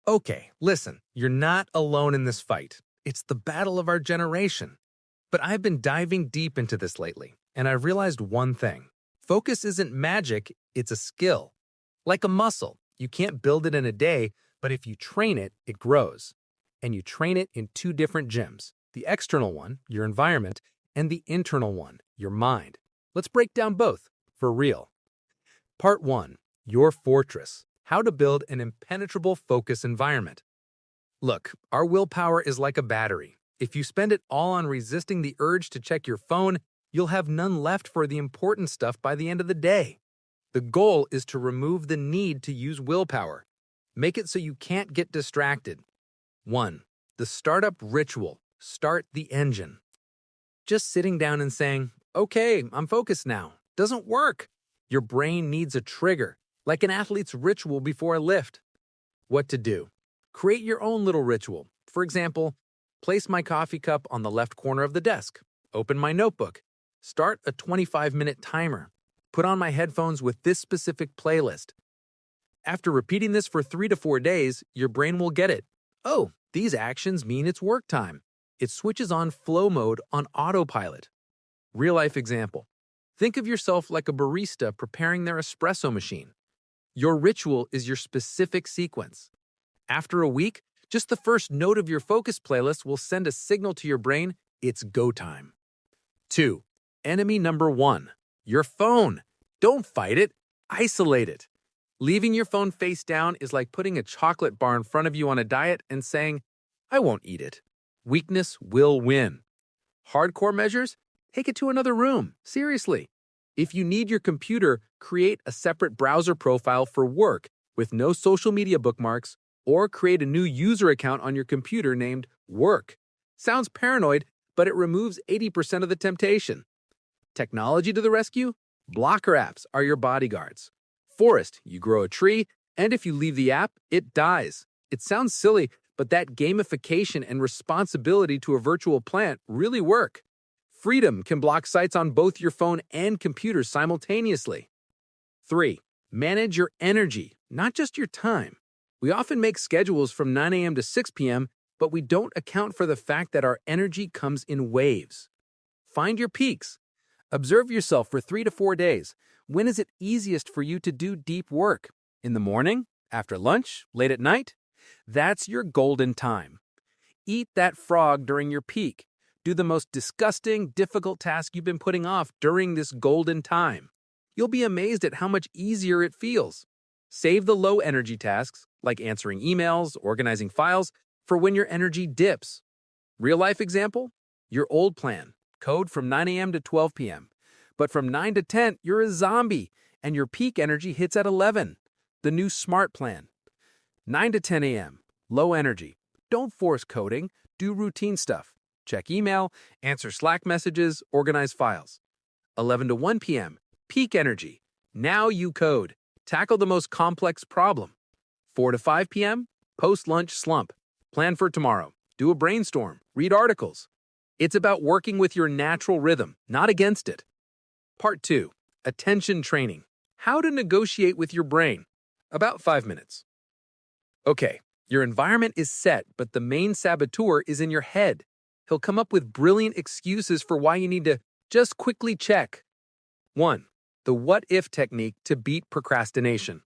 Okay, listen, you're not alone in this fight. It's the battle of our generation. But I've been diving deep into this lately, and I've realized one thing. Focus isn't magic, it's a skill. Like a muscle, you can't build it in a day, but if you train it, it grows. And you train it in two different gyms. The external one, your environment, and the internal one, your mind. Let's break down both, for real. Part 1. Your fortress. How to build an impenetrable focus environment. Look, our willpower is like a battery. If you spend it all on resisting the urge to check your phone, you'll have none left for the important stuff by the end of the day. The goal is to remove the need to use willpower. Make it so you can't get distracted. 1. The startup ritual. Start the engine. Just sitting down and saying, "Okay, I'm focused now," doesn't work. Your brain needs a trigger, like an athlete's ritual before a lift. What to do? Create your own little ritual. For example, place my coffee cup on the left corner of the desk. Open my notebook. Start a 25-minute timer. Put on my headphones with this specific playlist. After repeating this for 3 to 4 days, your brain will get it. Oh, these actions mean it's work time. It switches on flow mode on autopilot. Real-life example. Think of yourself like a barista preparing their espresso machine. Your ritual is your specific sequence. After a week, just the first note of your focus playlist will send a signal to your brain, it's go time. 2. Enemy number 1. Your phone. Don't fight it. Isolate it. Leaving your phone face down is like putting a chocolate bar in front of you on a diet and saying, "I won't eat it." Weakness will win. Hardcore measures? Take it to another room. Seriously. If you need your computer, create a separate browser profile for work with no social media bookmarks, or create a new user account on your computer named Work. Sounds paranoid, but it removes 80% of the temptation. Technology to the rescue? Blocker apps are your bodyguards. Forest, you grow a tree, and if you leave the app, it dies. It sounds silly, but that gamification and responsibility to a virtual plant really work. Freedom can block sites on both your phone and computer simultaneously. 3. Manage your energy, not just your time. We often make schedules from 9 a.m. to 6 p.m., but we don't account for the fact that our energy comes in waves. Find your peaks. Observe yourself for 3 to 4 days. When is it easiest for you to do deep work? In the morning? After lunch? Late at night? That's your golden time. Eat that frog during your peak. Do the most disgusting, difficult task you've been putting off during this golden time. You'll be amazed at how much easier it feels. Save the low-energy tasks, like answering emails, organizing files, for when your energy dips. Real-life example? Your old plan. Code from 9 a.m. to 12 p.m. But from 9 to 10, you're a zombie, and your peak energy hits at 11. The new SMART plan. 9 to 10 a.m. Low energy. Don't force coding. Do routine stuff. Check email, answer Slack messages, organize files. 11 to 1 p.m. Peak energy. Now you code. Tackle the most complex problem. 4 to 5 p.m. Post-lunch slump. Plan for tomorrow. Do a brainstorm. Read articles. It's about working with your natural rhythm, not against it. Part 2. Attention training. How to negotiate with your brain. About 5 minutes. Okay, your environment is set, but the main saboteur is in your head. He'll come up with brilliant excuses for why you need to just quickly check. 1. The what-if technique to beat procrastination.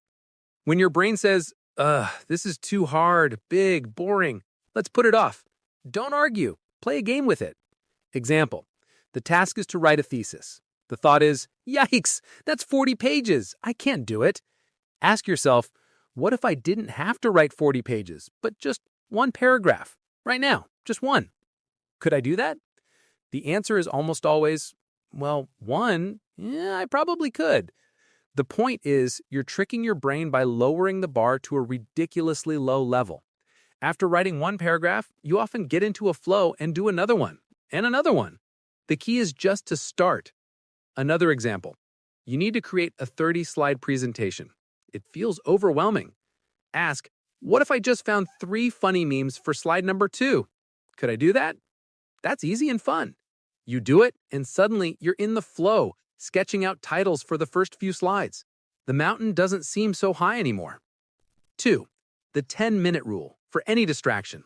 When your brain says, this is too hard, big, boring, let's put it off. Don't argue. Play a game with it. Example. The task is to write a thesis. The thought is, yikes, that's 40 pages. I can't do it. Ask yourself, what if I didn't have to write 40 pages, but just one paragraph? Right now, just one. Could I do that? The answer is almost always, well, one, yeah, I probably could. The point is, you're tricking your brain by lowering the bar to a ridiculously low level. After writing one paragraph, you often get into a flow and do another one, and another one. The key is just to start. Another example. You need to create a 30-slide presentation. It feels overwhelming. Ask, what if I just found 3 funny memes for slide number 2? Could I do that? That's easy and fun. You do it, and suddenly you're in the flow, sketching out titles for the first few slides. The mountain doesn't seem so high anymore. 2. The 10-minute rule for any distraction.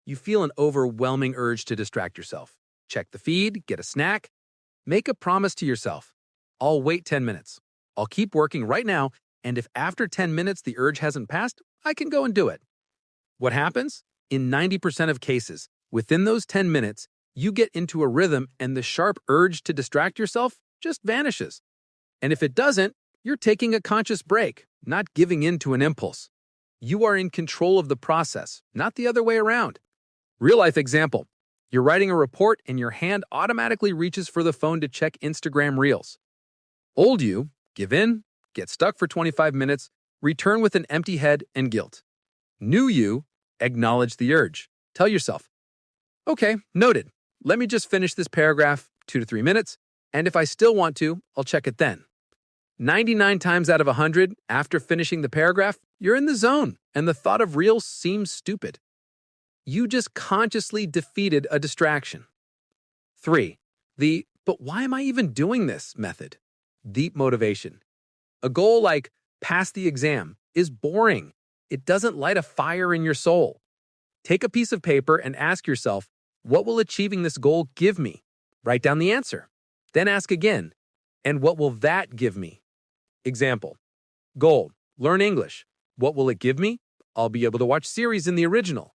You feel an overwhelming urge to distract yourself. Check the feed, get a snack. Make a promise to yourself. I'll wait 10 minutes. I'll keep working right now, and if after 10 minutes the urge hasn't passed, I can go and do it. What happens? In 90% of cases, within those 10 minutes, you get into a rhythm and the sharp urge to distract yourself just vanishes. And if it doesn't, you're taking a conscious break, not giving in to an impulse. You are in control of the process, not the other way around. Real-life example. You're writing a report and your hand automatically reaches for the phone to check Instagram Reels. Old you, give in, get stuck for 25 minutes, return with an empty head and guilt. New you, acknowledge the urge. Tell yourself, okay, noted. Let me just finish this paragraph, 2 to 3 minutes, and if I still want to, I'll check it then. 99 times out of 100, after finishing the paragraph, you're in the zone, and the thought of Reels seems stupid. You just consciously defeated a distraction. 3. But why am I even doing this method? Deep motivation. A goal like pass the exam is boring. It doesn't light a fire in your soul. Take a piece of paper and ask yourself, what will achieving this goal give me? Write down the answer. Then ask again, and what will that give me? Example. Goal, learn English. What will it give me? I'll be able to watch series in the original.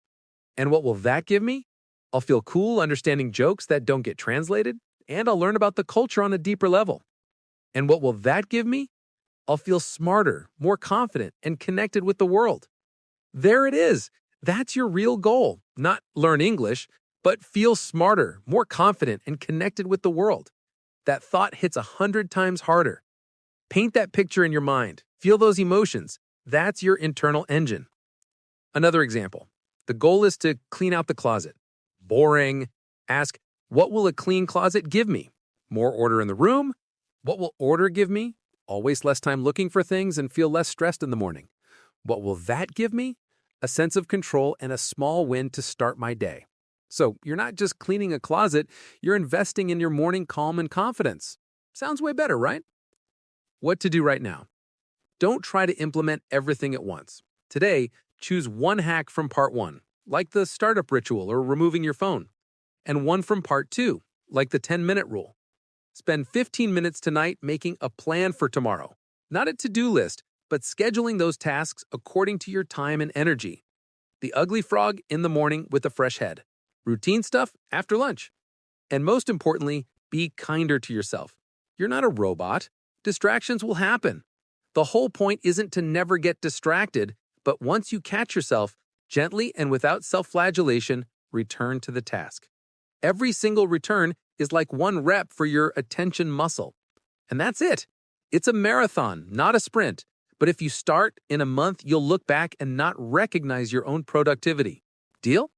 And what will that give me? I'll feel cool understanding jokes that don't get translated, and I'll learn about the culture on a deeper level. And what will that give me? I'll feel smarter, more confident, and connected with the world. There it is. That's your real goal. Not learn English, but feel smarter, more confident, and connected with the world. That thought hits 100 times harder. Paint that picture in your mind. Feel those emotions. That's your internal engine. Another example. The goal is to clean out the closet. Boring. Ask, what will a clean closet give me? More order in the room? What will order give me? I'll waste less time looking for things and feel less stressed in the morning. What will that give me? A sense of control and a small win to start my day. So you're not just cleaning a closet, you're investing in your morning calm and confidence. Sounds way better, right? What to do right now? Don't try to implement everything at once. Today, choose one hack from part 1, like the startup ritual or removing your phone, and one from part 2, like the 10-minute rule. Spend 15 minutes tonight making a plan for tomorrow. Not a to-do list, but scheduling those tasks according to your time and energy. The ugly frog in the morning with a fresh head. Routine stuff after lunch. And most importantly, be kinder to yourself. You're not a robot. Distractions will happen. The whole point isn't to never get distracted, but once you catch yourself, gently and without self-flagellation, return to the task. Every single return is like one rep for your attention muscle. And that's it. It's a marathon, not a sprint. But if you start in a month, you'll look back and not recognize your own productivity. Deal?